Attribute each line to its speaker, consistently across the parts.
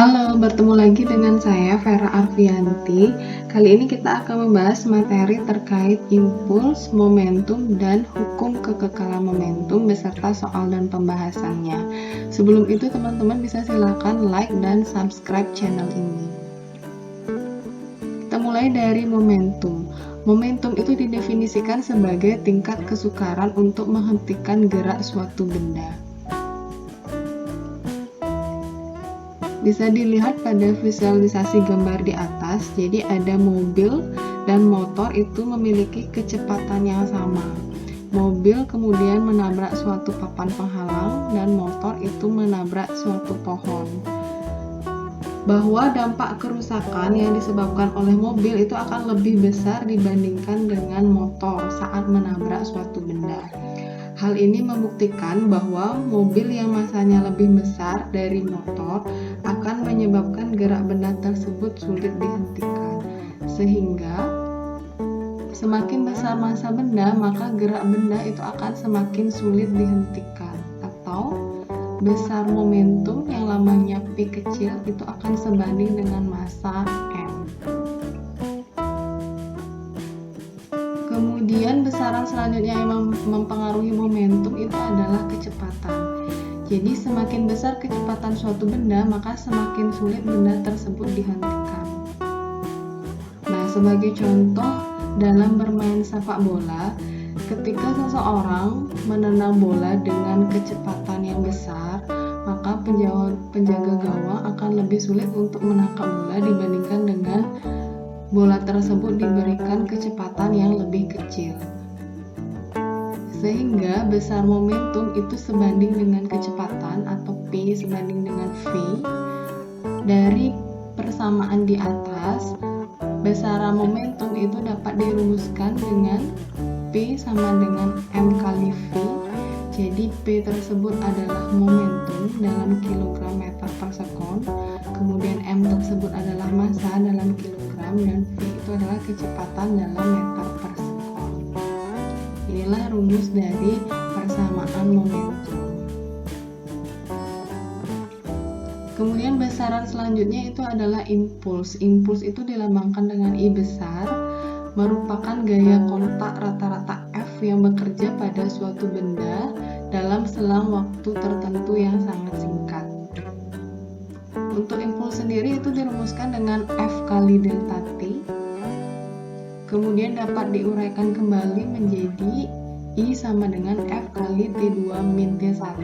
Speaker 1: Halo, bertemu lagi dengan saya Vera Arfianti. Kali ini kita akan membahas materi terkait impuls, momentum, dan hukum kekekalan momentum beserta soal dan pembahasannya. Sebelum itu teman-teman bisa silakan like dan subscribe channel ini. Kita mulai dari momentum. Momentum itu didefinisikan sebagai tingkat kesukaran untuk menghentikan gerak suatu benda. Bisa dilihat pada visualisasi gambar di atas. Jadi ada mobil dan motor itu memiliki kecepatan yang sama. Mobil kemudian menabrak suatu papan penghalang dan motor itu menabrak suatu pohon. Bahwa dampak kerusakan yang disebabkan oleh mobil itu akan lebih besar dibandingkan dengan motor saat menabrak suatu benda. Hal ini membuktikan bahwa mobil yang masanya lebih besar dari motor akan menyebabkan gerak benda tersebut sulit dihentikan. Sehingga semakin besar massa benda, maka gerak benda itu akan semakin sulit dihentikan. Atau besar momentum yang lambangnya P kecil itu akan sebanding dengan massa M. Kemudian besaran selanjutnya yang mempengaruhi momentum itu adalah kecepatan. Jadi semakin besar kecepatan suatu benda, maka semakin sulit benda tersebut dihentikan. Nah, sebagai contoh dalam bermain sepak bola, ketika seseorang menendang bola dengan kecepatan yang besar, maka penjaga gawang akan lebih sulit untuk menangkap bola dibandingkan dengan bola tersebut diberikan kecepatan yang lebih kecil. Sehingga besar momentum itu sebanding dengan kecepatan atau P sebanding dengan V. Dari persamaan di atas, besaran momentum itu dapat dirumuskan dengan P sama dengan M kali V. Jadi P tersebut adalah momentum dalam kilogram meter per sekon, kemudian M tersebut adalah massa dalam kilogram, dan V itu adalah kecepatan dalam meter per sekon. Inilah rumus dari persamaan momentum. Kemudian besaran selanjutnya itu adalah impuls. Impuls itu dilambangkan dengan I besar, merupakan gaya kontak rata-rata F yang bekerja pada suatu benda dalam selang waktu tertentu yang sangat singkat. Untuk impuls sendiri itu dirumuskan dengan F kali delta T. Kemudian dapat diuraikan kembali menjadi I sama dengan F kali T2 min T1.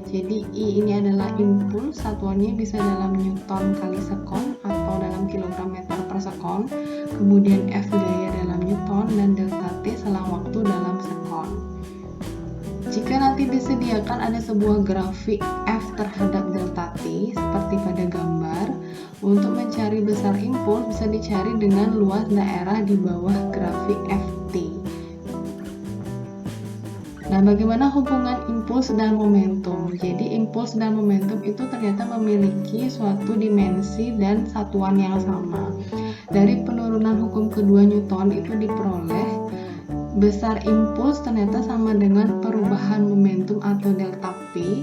Speaker 1: Jadi I ini adalah impuls, satuannya bisa dalam Newton kali sekon atau dalam kilogram meter per sekon. Kemudian F gaya dalam Newton dan delta T selang waktu dalam sekon. Jika nanti disediakan ada sebuah grafik F terhadap delta T seperti pada gambar, untuk mencari besar impuls bisa dicari dengan luas daerah di bawah grafik FT. Nah, bagaimana hubungan impuls dan momentum? Jadi impuls dan momentum itu ternyata memiliki suatu dimensi dan satuan yang sama. Dari penurunan hukum kedua Newton itu diperoleh besar impuls ternyata sama dengan perubahan momentum atau delta P,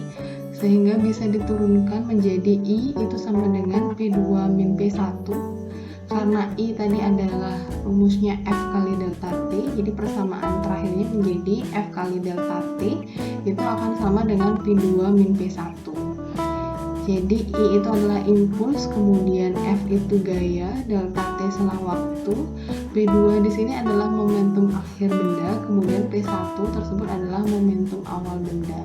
Speaker 1: sehingga bisa diturunkan menjadi I itu sama dengan P2 min P1. Karena I tadi adalah rumusnya F kali delta T, jadi persamaan terakhirnya menjadi F kali delta T itu akan sama dengan P2 min P1. Jadi I itu adalah impuls, kemudian F itu gaya, delta T selang waktu, P2 di sini adalah momentum akhir benda, kemudian P1 tersebut adalah momentum awal benda.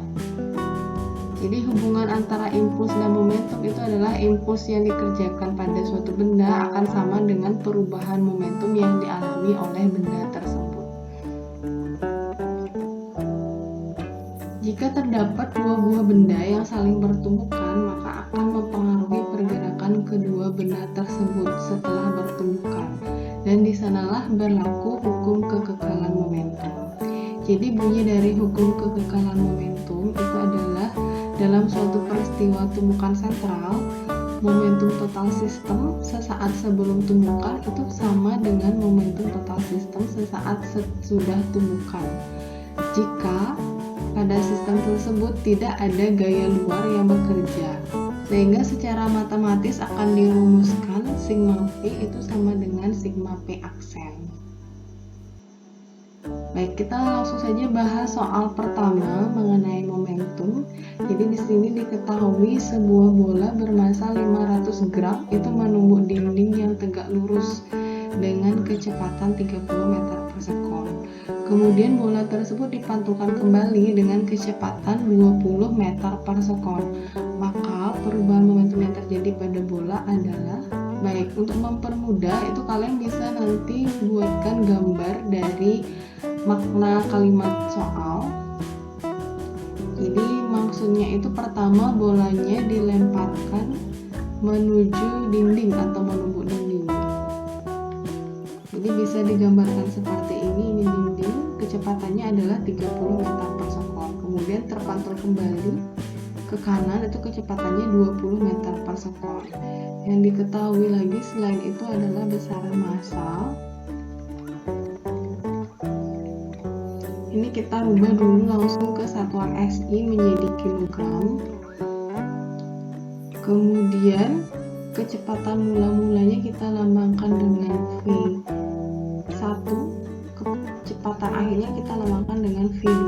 Speaker 1: Jadi hubungan antara impuls dan momentum itu adalah impuls yang dikerjakan pada suatu benda akan sama dengan perubahan momentum yang dialami oleh benda tersebut. Jika terdapat dua buah benda yang saling bertumbukan, maka akan mempengaruhi pergerakan kedua benda tersebut setelah bertumbukan, dan disanalah berlaku hukum kekekalan momentum. Jadi bunyi dari hukum kekekalan momentum itu adalah dalam suatu peristiwa tumbukan sentral, momentum total sistem sesaat sebelum tumbukan itu sama dengan momentum total sistem sesaat sesudah tumbukan. Jika pada sistem tersebut tidak ada gaya luar yang bekerja, Sehingga secara matematis akan dirumuskan sigma V itu sama dengan sigma P aksen. Baik, kita langsung saja bahas soal pertama mengenai momentum. Jadi di sini diketahui sebuah bola bermassa 500 gram itu menumbuk dinding yang tegak lurus dengan kecepatan 30 meter per sekon. Kemudian bola tersebut dipantulkan kembali dengan kecepatan 20 meter per sekon. Maka perubahan momentum yang terjadi pada bola adalah, baik, untuk mempermudah itu kalian bisa nanti buatkan gambar dari makna kalimat soal. Jadi maksudnya itu pertama bolanya dilemparkan menuju dinding atau menumbuk dinding. Jadi bisa digambarkan seperti ini dinding, kecepatannya adalah 30 meter per sekon. Kemudian terpantul kembali ke kanan, itu kecepatannya 20 meter per sekon. Yang diketahui lagi selain itu adalah besaran massa. Ini kita rubah dulu langsung ke satuan SI menjadi kilogram. Kemudian kecepatan mula-mulanya kita lambangkan dengan V1, kecepatan akhirnya kita lambangkan dengan V2.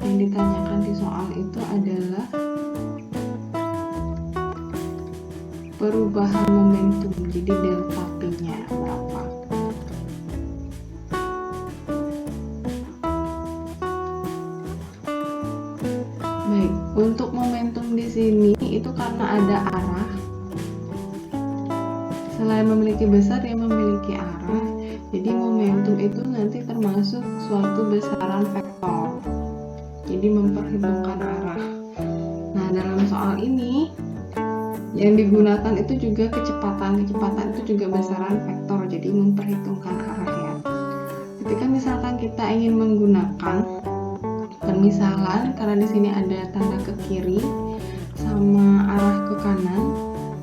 Speaker 1: Yang ditanyakan di soal itu adalah perubahan momentum, jadi delta P-nya berapa. Baik, untuk momentum di sini itu karena ada arah. Selain memiliki besar, dia memiliki arah. Jadi momentum itu nanti termasuk suatu besaran vektor. Jadi memperhitungkan arah. Nah, dalam soal ini yang digunakan itu juga kecepatan itu juga besaran vektor. Jadi memperhitungkan arah ya. Ketika misalkan kita ingin menggunakan permisalan, karena di sini ada tanda ke kiri sama arah ke kanan.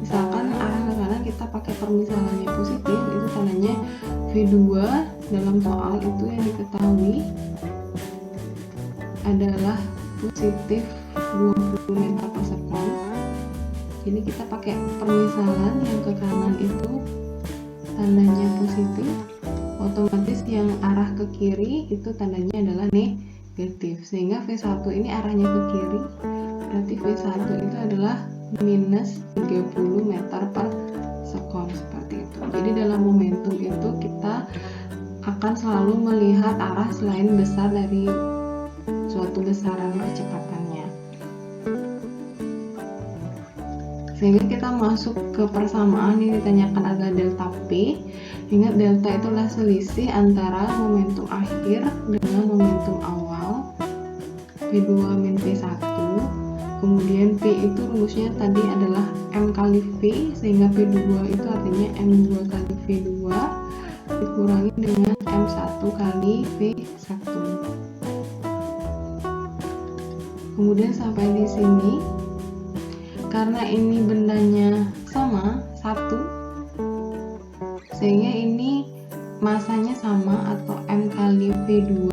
Speaker 1: Misalkan arah ke kanan kita pakai permisalannya positif, itu tandanya V2 dalam soal itu yang diketahui adalah positif 20 meter per sekon. Jadi kita pakai permisalan yang ke kanan itu tandanya positif, otomatis yang arah ke kiri itu tandanya adalah negatif, sehingga V1 ini arahnya ke kiri, berarti V1 itu adalah minus 30 meter per sekon, seperti itu. Jadi dalam momentum itu kita akan selalu melihat arah selain besar dari suatu besaran kecepatannya. Sehingga kita masuk ke persamaan yang ditanyakan adalah delta P. Ingat, delta itulah selisih antara momentum akhir dengan momentum awal, P2 min P1. Kemudian P itu rumusnya tadi adalah M kali V, sehingga P2 itu artinya M2 kali V2 dikurangi dengan M1 kali V1. Kemudian sampai di sini, karena ini bendanya sama, 1, sehingga ini masanya sama atau M kali V2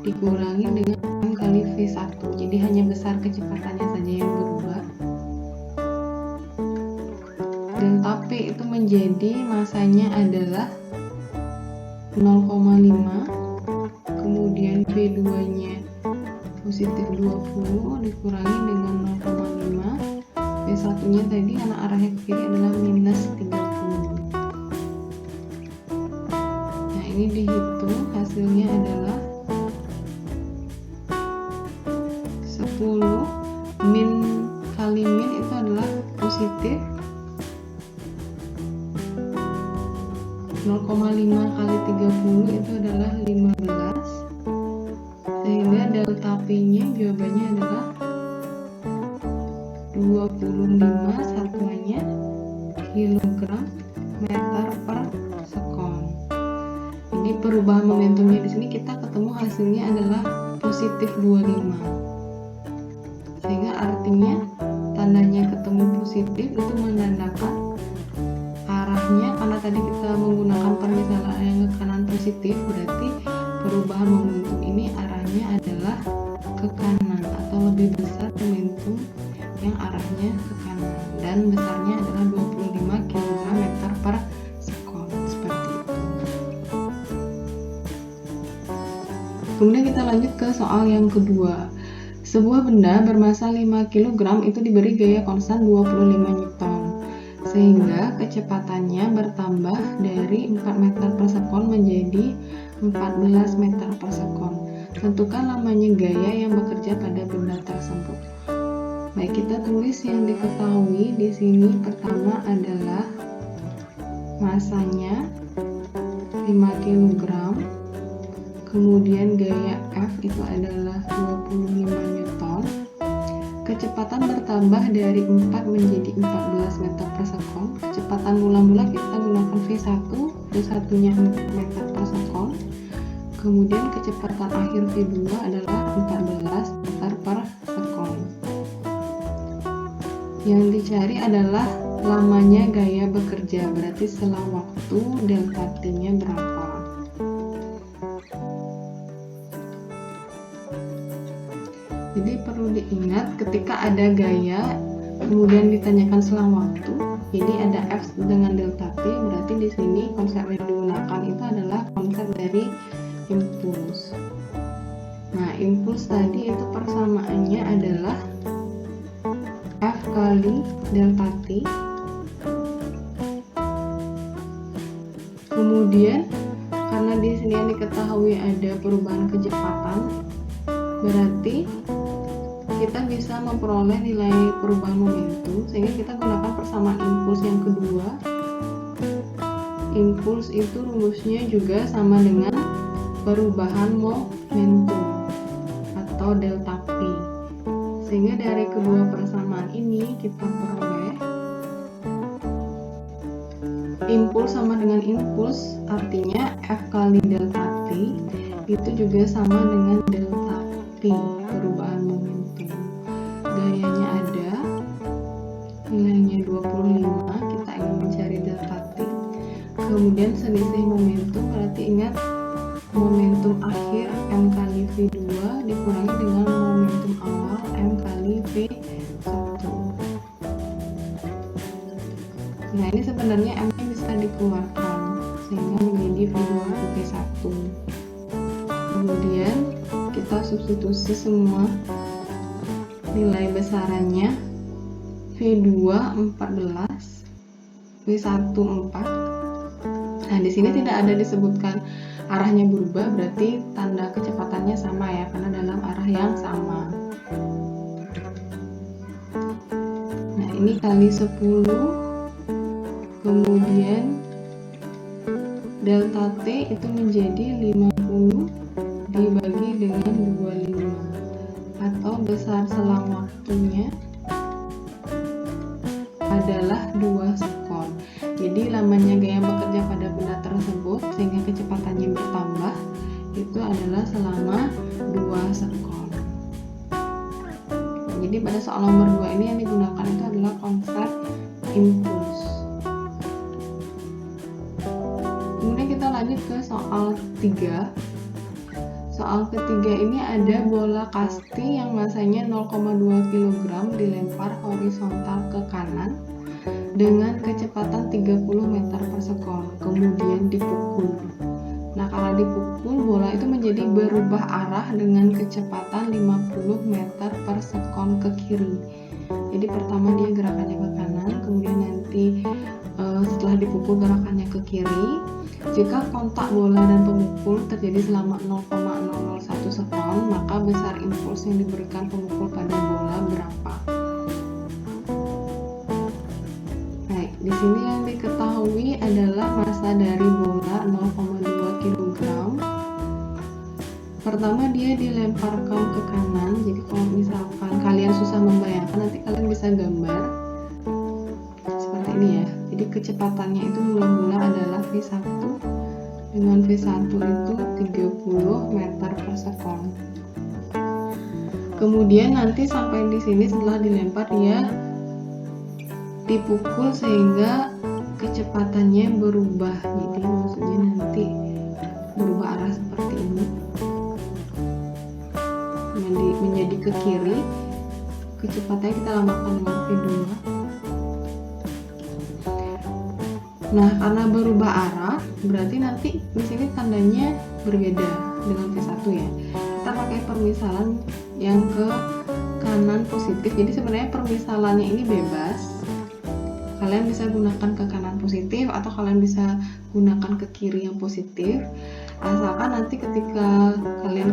Speaker 1: dikurangi dengan M kali V1. Jadi hanya besar kecepatannya saja yang berubah. Delta P itu menjadi masanya adalah 0,5, kemudian V2 nya positif 20 dikurangi dengan 0,5, V1 nya tadi karena arahnya ke kiri adalah minus 30. Nah, ini dihitung hasilnya adalah 10 min kali min itu adalah positif 0,5 kali 30 itu adalah 15, sehingga delta P nya jawabannya adalah 25, satuannya kilogram meter per sekon. Jadi perubahan momentumnya di sini kita ketemu hasilnya adalah positif 25. Sehingga artinya tandanya ketemu positif itu menandakan arahnya, karena tadi kita menggunakan permisalan yang ke kanan positif, berarti perubahan momentum ini arahnya adalah ke kanan atau lebih besar momentum yang arahnya ke kanan dan besarnya adalah 25 km per sekon, seperti itu. Kemudian kita lanjut ke soal yang kedua. Sebuah benda bermassa 5 kg itu diberi gaya konstan 25 Newton, sehingga kecepatannya bertambah dari 4 meter per sekon menjadi 14 meter per sekon. Tentukan lamanya gaya yang bekerja pada benda tersebut. Baik, kita tulis yang diketahui di sini. Pertama adalah massanya 5 kg, kemudian gaya F itu adalah 25 Newton, kecepatan bertambah dari 4 menjadi 14 meter per sekon. Kecepatan mula-mula kita gunakan V1, V1-nya 4 meter per sekon, kemudian kecepatan akhir V2 adalah 14 meter per sekon. Yang dicari adalah lamanya gaya bekerja, berarti selang waktu delta T-nya berapa. Jadi perlu diingat ketika ada gaya kemudian ditanyakan selang waktu, jadi ada F dengan delta T, berarti di sini konsep yang digunakan itu adalah konsep dari impuls. Nah, impuls tadi itu persamaannya adalah F kali delta T. Kemudian karena di sini yang diketahui ada perubahan kecepatan, berarti kita bisa memperoleh nilai perubahan momentum, sehingga kita gunakan persamaan impuls yang kedua. Impuls itu rumusnya juga sama dengan perubahan momentum atau delta P, sehingga dari kedua persamaan ini kita peroleh impuls sama dengan impuls, artinya F kali delta T itu juga sama dengan delta P, perubahan momentum. Gayanya ada, nilainya 25, kita ingin mencari delta T. Kemudian selisih momentum, berarti ingat momentum akhir M kali V2 dikurangi dengan momentum awal M kali V1. Nah, ini sebenarnya M-nya bisa dikeluarkan sehingga menjadi V2 ke V1. Kemudian kita substitusi semua nilai besarannya. V2 14, V1 4. Nah, di sini tidak ada disebutkan arahnya berubah, berarti tanda kecepatannya sama ya, karena dalam arah yang sama. Nah, ini kali 10, kemudian delta T itu menjadi 50 dibagi dengan 25, atau besar selang waktunya adalah 2 sekon. Jadi lamanya gaya bekerja pada benda tersebut sehingga kecepatannya bertambah itu adalah selama 2 sekon. Jadi pada soal nomor 2 ini yang digunakan itu adalah konsep impuls. Kemudian kita lanjut ke soal 3. Soal ketiga ini ada bola kasti yang massanya 0,2 kg dilempar horizontal ke kanan dengan kecepatan 30 meter per sekon, kemudian dipukul. Nah, kalau dipukul, bola itu menjadi berubah arah dengan kecepatan 50 meter per sekon ke kiri. Jadi pertama dia gerakannya ke kanan, kemudian nanti setelah dipukul gerakannya ke kiri. Jika kontak bola dan pemukul terjadi selama 0,001 sekon, maka besar impuls yang diberikan pemukul pada bola berapa? Baik, di sini yang diketahui adalah massa dari bola 0,2 kg. Pertama dia dilemparkan ke kanan. Jadi kalau misalkan kalian susah membayangkan, nanti kalian bisa gambar seperti ini ya. Jadi kecepatannya itu mula-mula adalah V1, dengan V1 itu 30 meter per sekon. Kemudian nanti sampai di sini setelah dilempar dia dipukul sehingga kecepatannya berubah. Jadi maksudnya nanti berubah arah seperti ini, menjadi ke kiri. kecepatannya kita lambangkan dengan V2. Nah, karena berubah arah, berarti nanti di sini tandanya berbeda dengan V1 ya. Kita pakai permisalan yang ke kanan positif. Jadi sebenarnya permisalannya ini bebas. Kalian bisa gunakan ke kanan positif atau kalian bisa gunakan ke kiri yang positif. Asalkan nanti ketika kalian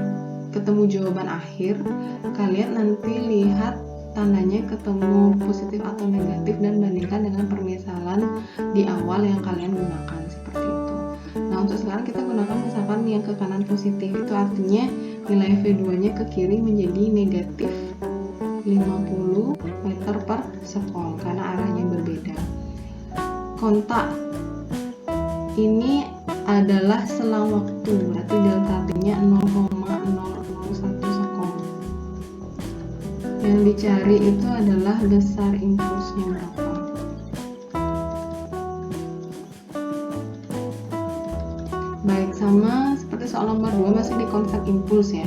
Speaker 1: ketemu jawaban akhir, kalian nanti lihat tandanya ketemu positif atau negatif dan bandingkan dengan permisalan di awal yang kalian gunakan, seperti itu. Nah, untuk sekarang kita gunakan misalkan yang ke kanan positif, itu artinya nilai V2 nya ke kiri menjadi negatif 50 meter per sekon karena arahnya berbeda. Kontak ini adalah selang waktu, berarti delta T-nya 0,001 sekon. Yang dicari itu adalah besar impulsnya berapa. Baik, sama seperti soal nomor 2 masih di konsep impuls ya.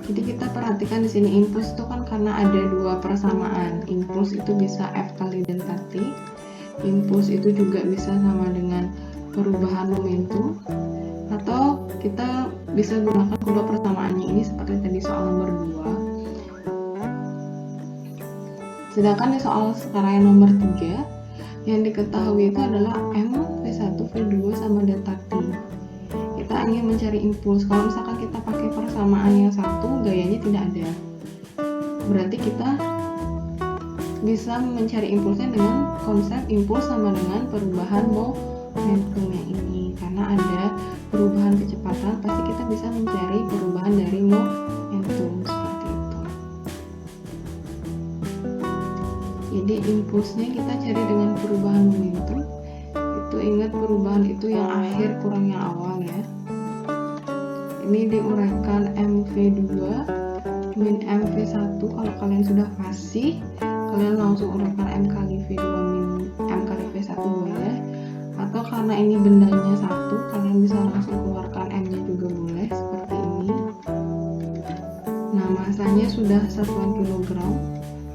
Speaker 1: Jadi kita perhatikan di sini impuls itu kan karena ada dua persamaan. Impuls itu bisa F kali delta T. Impuls itu juga bisa sama dengan perubahan momentum, atau kita bisa gunakan kedua persamaannya ini seperti tadi soal nomor 2. Sedangkan di soal sekarang yang nomor 3, yang diketahui itu adalah M V1 V2 sama delta T. Kita ingin mencari impuls. Kalau misalkan kita pakai persamaan yang satu, gayanya tidak ada. Berarti kita bisa mencari impulsnya dengan konsep impuls sama dengan perubahan momentumnya ini. Karena ada perubahan kecepatan, pasti kita bisa mencari perubahan dari momentum, seperti itu. Jadi impulsnya kita cari dengan perubahan momentum. Itu ingat perubahan itu yang akhir kurang yang awal ya. Ini diuraikan MV2 min MV1. Kalau kalian sudah fasih, kalian langsung uraikan M kali V2 min M kali V1 boleh. Atau karena ini bendanya satu, kalian bisa langsung keluarkan M-nya juga boleh, seperti ini. Nah, masanya sudah satuan kilogram.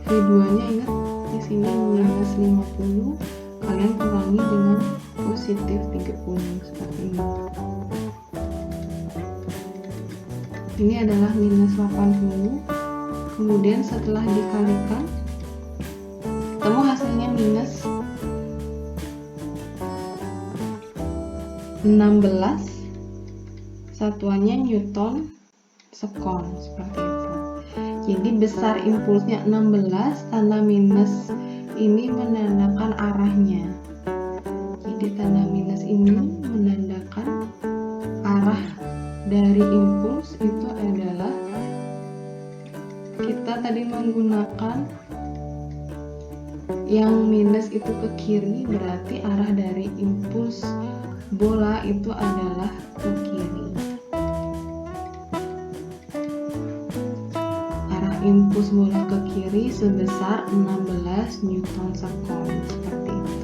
Speaker 1: V2-nya ingat di sini minus 50, kalian kurangi dengan positif 30, seperti ini. Ini adalah minus 80. Kemudian setelah dikalikan, ketemu hasilnya minus 16, satuannya Newton sekon, seperti itu. Jadi besar impulsnya 16, tanda minus ini menandakan arahnya. Jadi tanda minus ini menandakan arah dari impuls itu adalah, kita tadi menggunakan yang minus itu ke kiri, berarti arah dari impuls bola itu adalah ke kiri. Arah impuls bola ke kiri sebesar 16 Newton sekon, seperti itu.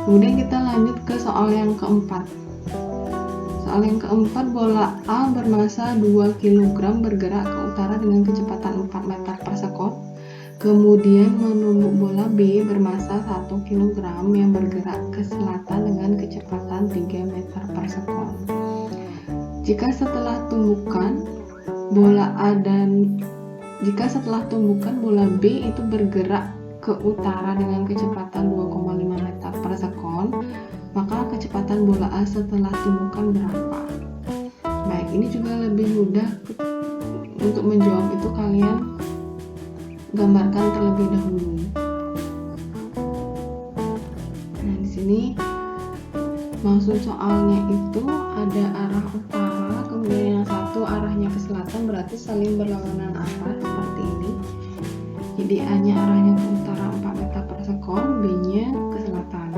Speaker 1: Kemudian kita lanjut ke soal yang keempat. Soal yang keempat, bola A bermasa 2 kg bergerak ke utara dengan kecepatan 4 meter per sekon. Kemudian menumbuk bola B bermasa 1 kg yang bergerak ke selatan dengan kecepatan 3 meter per sekon. Jika setelah tumbukan bola B itu bergerak ke utara dengan kecepatan 2,5 meter per sekon, maka kecepatan bola A setelah tumbukan berapa? Baik, ini juga lebih mudah untuk menjawab itu, kalian gambarkan terlebih dahulu. Nah, di sini maksud soalnya itu ada arah utara, kemudian yang satu arahnya ke selatan, berarti saling berlawanan arah seperti ini. Jadi A-nya arahnya ke utara 4 meter per sekon, B-nya ke selatan.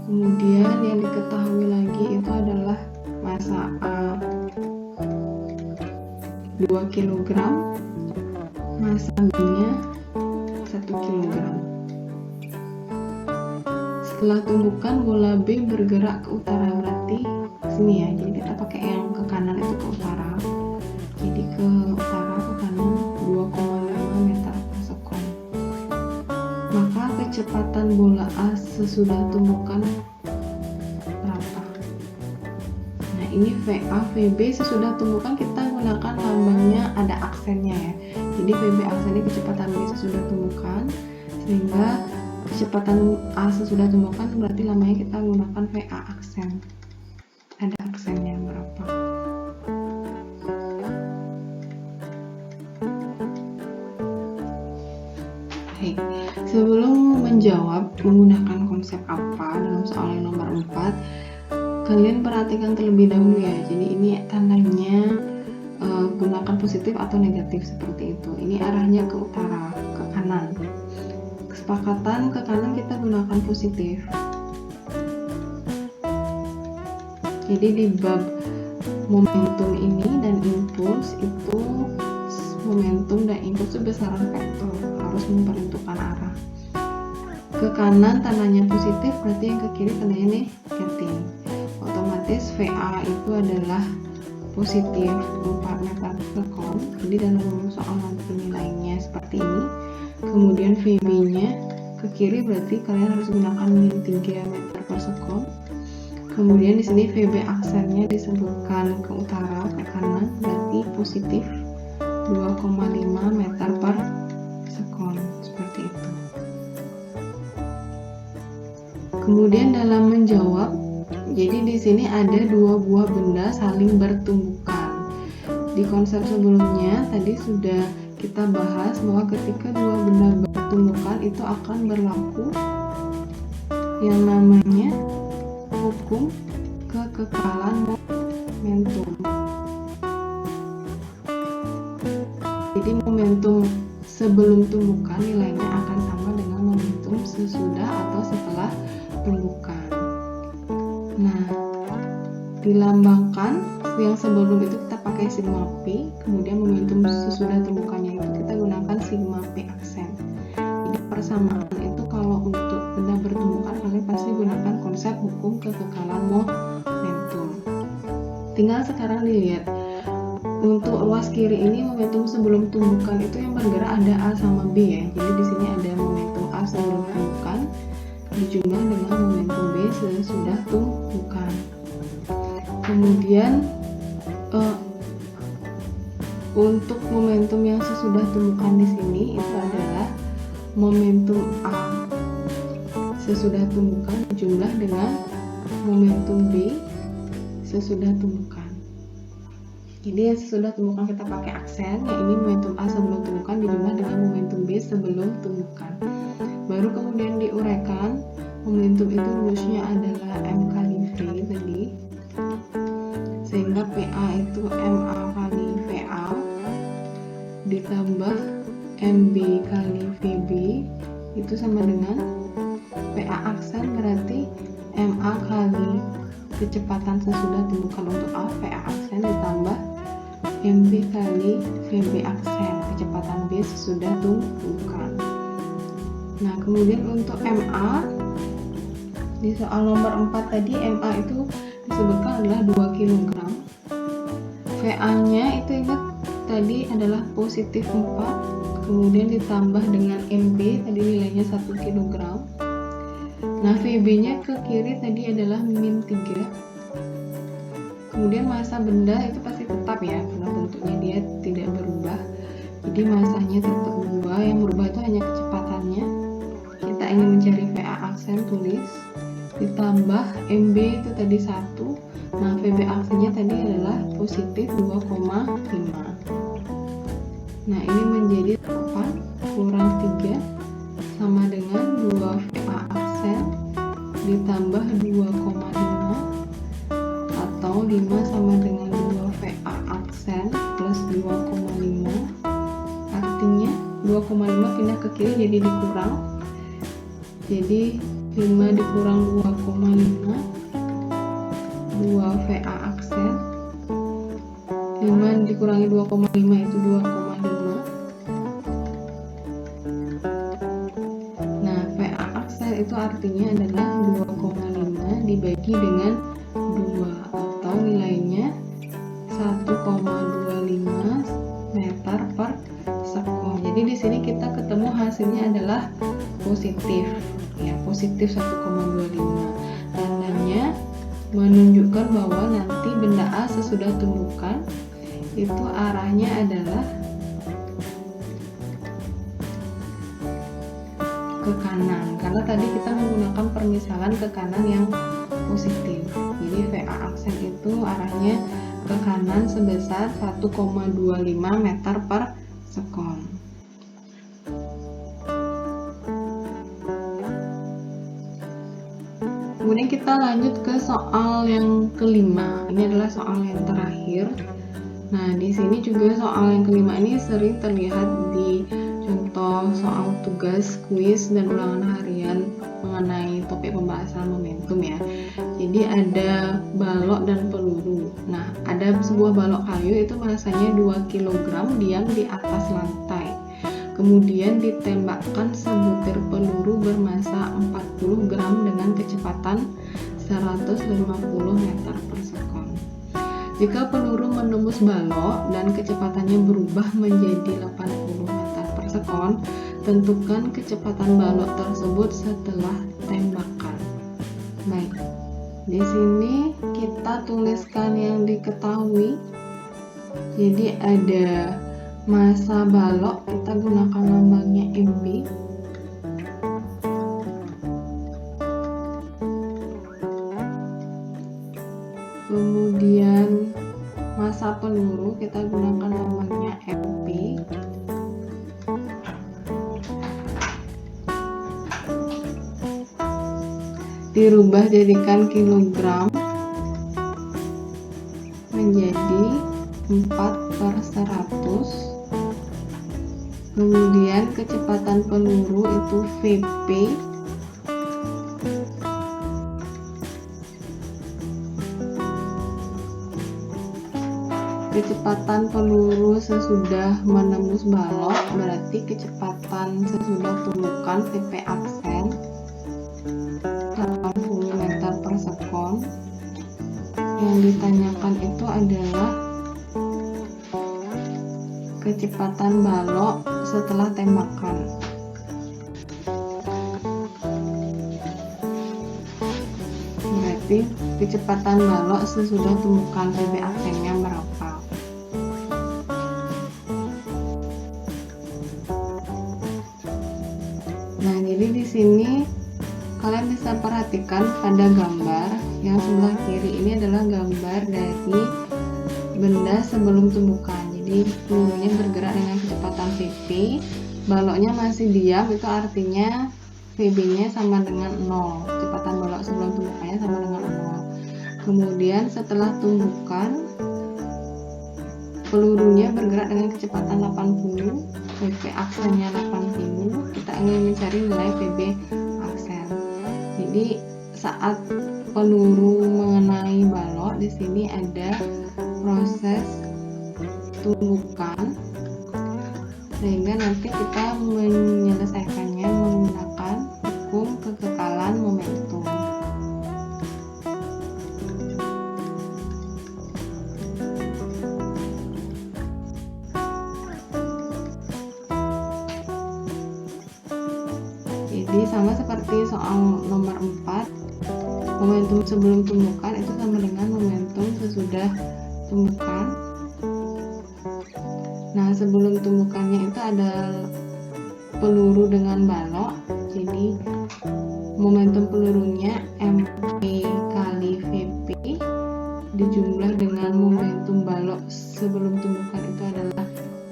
Speaker 1: Kemudian yang diketahui lagi itu adalah massa A 2 kg, massa B-nya 1 kg. Setelah tumbukan bola B bergerak ke utara, berarti sini ya, jadi kita pakai yang ke kanan itu ke utara, jadi ke utara ke kanan 2,5 meter per sekon. Maka kecepatan bola A sesudah tumbukan berapa? Nah ini VA, VB sesudah tumbukan kita gunakan lambangnya ada aksennya ya, jadi VB aksennya kecepatan B sesudah tumbukan, sehingga kecepatan A sesudah tumbukan berarti lambangnya kita gunakan VA aksen, ada aksennya berapa. Baik, sebelum menjawab menggunakan konsep apa dalam soal yang nomor 4, kalian perhatikan terlebih dahulu ya, jadi ini tandanya gunakan positif atau negatif seperti itu. Ini arahnya ke utara, ke kanan. Kesepakatan ke kanan kita gunakan positif. Jadi di bab momentum ini dan impuls itu, momentum dan impuls itu besaran vektor, harus memperhitungkan arah. Ke kanan tandanya positif, berarti yang ke kiri tandanya negatif. Otomatis VA itu adalah positif 4 meter per sekon, jadi dalam soal nanti nilainya seperti ini. Kemudian VB nya ke kiri berarti kalian harus gunakan min 3 meter per sekon. Kemudian di sini VB aksennya disebutkan ke utara ke kanan, berarti positif 2,5 meter per sekon, seperti itu. Kemudian dalam menjawab, jadi di sini ada dua buah benda saling bertumbukan. Di konsep sebelumnya tadi sudah kita bahas bahwa ketika dua benda bertumbukan itu akan berlaku yang namanya hukum kekekalan momentum. Jadi momentum sebelum tumbukan nilainya akan sama dengan momentum sesudah atau setelah tumbukan. Nah, dilambangkan yang sebelum itu kita pakai sigma P, kemudian momentum sesudah tumbukannya itu kita gunakan sigma P aksen. Jadi persamaan itu kalau untuk benda bertumbukan kalian pasti gunakan konsep hukum kekekalan momentum. Tinggal sekarang dilihat untuk ruas kiri ini momentum sebelum tumbukan itu yang bergerak ada A sama B ya. Jadi di sini ada momentum A sebelum tumbukan dijumlah dengan momentum B sesudah tumbukan. Kemudian untuk momentum yang sesudah tumbukan di sini itu adalah momentum A sesudah tumbukan dijumlah dengan momentum B sesudah tumbukan. Jadi yang sesudah tumbukan kita pakai aksen, yang ini momentum A sebelum tumbukan dijumlah dengan momentum B sebelum tumbukan. Baru kemudian diuraikan, momentum itu rumusnya adalah M kali V tadi, sehingga PA itu MA kali VA ditambah MB kali VB itu sama dengan PA aksen, berarti MA kali kecepatan sesudah tumbukan untuk A PA aksen ditambah MB kali VB aksen kecepatan B sesudah tumbukan. Nah kemudian untuk MA di soal nomor 4 tadi, MA itu disebutkan adalah 2 kg. VA nya itu ingat tadi adalah positif 4, kemudian ditambah dengan MB tadi nilainya 1 kg. Nah VB nya ke kiri tadi adalah min 3. Kemudian massa benda itu pasti tetap ya, karena bentuknya dia tidak berubah, jadi massanya tetap 2, yang berubah itu hanya kecepatannya. Kita ingin mencari VA aksen, tulis ditambah MB itu tadi 1. Nah VB aksennya tadi adalah positif 2,5. Nah ini menjadi 8 kurang 3 sama dengan 2 VA aksen ditambah 2,5, atau 5 sama dengan 2 VA aksen plus 2,5. Artinya 2,5 pindah ke kiri jadi dikurang, jadi 5 dikurang 2,5, 2 VA aksen, 5 dikurangi 2,5 itu 2,5. Nah VA aksen itu artinya adalah 2,5 dibagi dengan 2 atau nilainya 1,25 meter per sekon. Jadi di sini kita ketemu hasilnya adalah positif, ya, positif 1,25. Tandanya menunjukkan bahwa nanti benda A sesudah tumbukan itu arahnya adalah ke kanan, karena tadi kita menggunakan permisalan ke kanan yang positif. Jadi VA aksen itu arahnya ke kanan sebesar 1,25 meter per sekon. Kemudian kita lanjut ke soal yang kelima. Ini adalah soal yang terakhir. Nah, di sini juga soal yang kelima ini sering terlihat di contoh soal tugas, kuis, dan ulangan harian mengenai topik pembahasan momentum ya. Jadi ada balok dan peluru. Nah, ada sebuah balok kayu itu masanya 2 kg diam di atas lantai. Kemudian ditembakkan sebutir peluru bermasa 40 gram dengan kecepatan 150 meter per sekon. Jika peluru menembus balok dan kecepatannya berubah menjadi 80 meter per sekon, tentukan kecepatan balok tersebut setelah tembakan. Baik, di sini kita tuliskan yang diketahui. Jadi ada massa balok, kita gunakan lambangnya MB. Kemudian massa peluru kita gunakan lambangnya MP. Dirubah jadikan kilogram menjadi 4/100. Kemudian kecepatan peluru itu VP kecepatan peluru sesudah menembus balok, berarti kecepatan sesudah tumbukan VP aksen 80 meter per sekon. Yang ditanyakan itu adalah kecepatan balok setelah tembakan. Berarti kecepatan balok sesudah tumbukan VP aksennya berapa? Nah, jadi di sini kalian bisa perhatikan pada gambar yang sebelah kiri ini adalah gambar dari benda sebelum tumbukan. Jadi pelurunya bergerak dengan kecepatan VP, baloknya masih diam, itu artinya VB-nya sama dengan 0. Kecepatan balok sebelum tumbukannya sama dengan 0. Kemudian setelah tumbukan, pelurunya bergerak dengan kecepatan 80, VP aksennya 80. Kita ingin mencari nilai VB aksen. Jadi saat peluru mengenai balok, di sini ada proses tumbukan, sehingga nanti kita menyelesaikannya menggunakan hukum kekekalan momentum. Jadi sama seperti soal nomor 4, momentum sebelum tumbukan itu sama dengan momentum sesudah tumbukan. Nah, sebelum tumbukannya itu ada peluru dengan balok, jadi momentum pelurunya MP kali VP dijumlah dengan momentum balok sebelum tumbukan itu adalah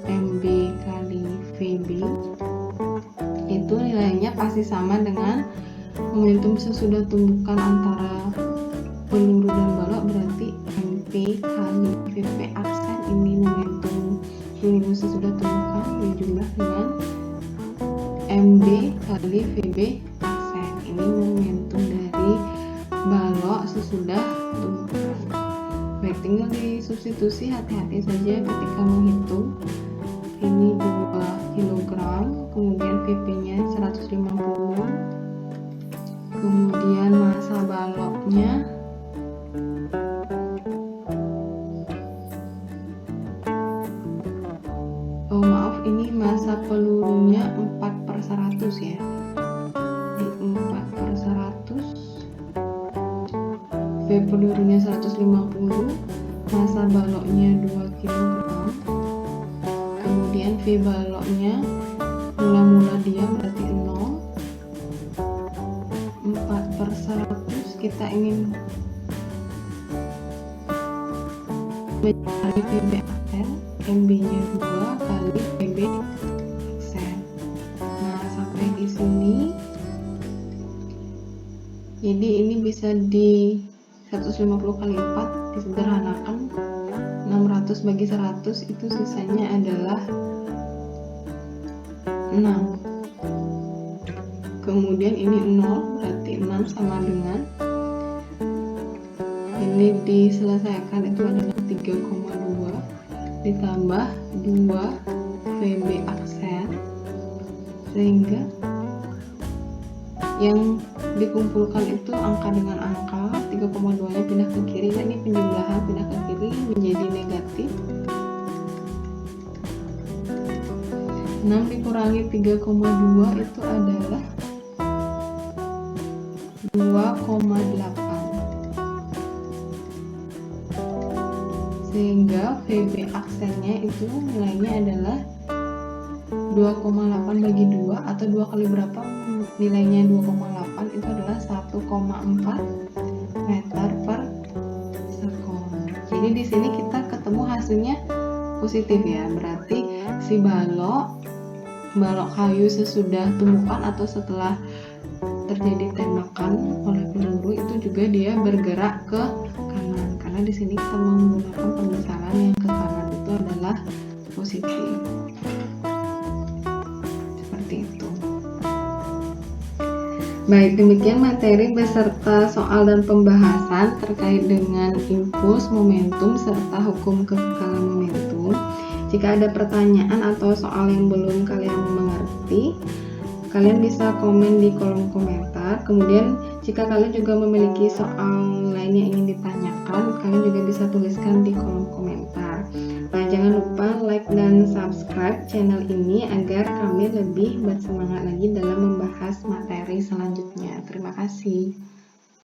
Speaker 1: MB kali VB. Itu nilainya pasti sama dengan momentum sesudah tumbukan antara peluru dan balok, berarti MP kali VP aksen. Ini momentum peluru sesudah tumbukan dijumlah dengan MB kali VB aksen. Ini momentum dari balok sesudah tumbukan. Baik, tinggal disubstitusi, hati-hati saja ketika menghitung. Ini 2 kg, kemudian VP-nya 150, kemudian massa baloknya pelurunya 4/100 ya. 4/100, V pelurunya 150, massa baloknya 2 kg, kemudian V baloknya mula dia berarti 0. 4/100 kita ingin mencari VB aksen, MB nya 2 kali VB aksen. Nah, sampai di sini jadi ini bisa di 150 kali 4 disederhanakan, 600 bagi 100 itu sisanya adalah 6. Kemudian ini 0 berarti 6 sama dengan ini diselesaikan itu adalah 3,2 ditambah 2 VB aksen, sehingga yang dikumpulkan itu angka dengan angka, 3,2 nya pindah ke kiri, dan ini penjumlahan pindah ke kiri menjadi negatif. 6 dikurangi 3,2 itu adalah 2,8, sehingga VB aksennya itu nilainya adalah 2,8 bagi 2 atau 2 kali berapa nilainya 2,8 itu adalah 1,4 meter per sekon. Jadi di sini kita ketemu hasilnya positif ya, berarti si balok kayu sesudah tumbukan atau setelah terjadi tembakan oleh peluru itu juga dia bergerak ke kanan, karena di sini kita menggunakan pemisalan yang ke kanan itu adalah positif. Seperti itu. Baik, demikian materi beserta soal dan pembahasan terkait dengan impuls, momentum, serta hukum kekekalan momentum. Jika ada pertanyaan atau soal yang belum kalian mengerti, kalian bisa komen di kolom komentar. Kemudian jika kalian juga memiliki soal lain yang ingin ditanyakan, kalian juga bisa tuliskan di kolom komentar. Nah, jangan lupa like dan subscribe channel ini agar kami lebih bersemangat lagi dalam membahas materi selanjutnya. Terima kasih.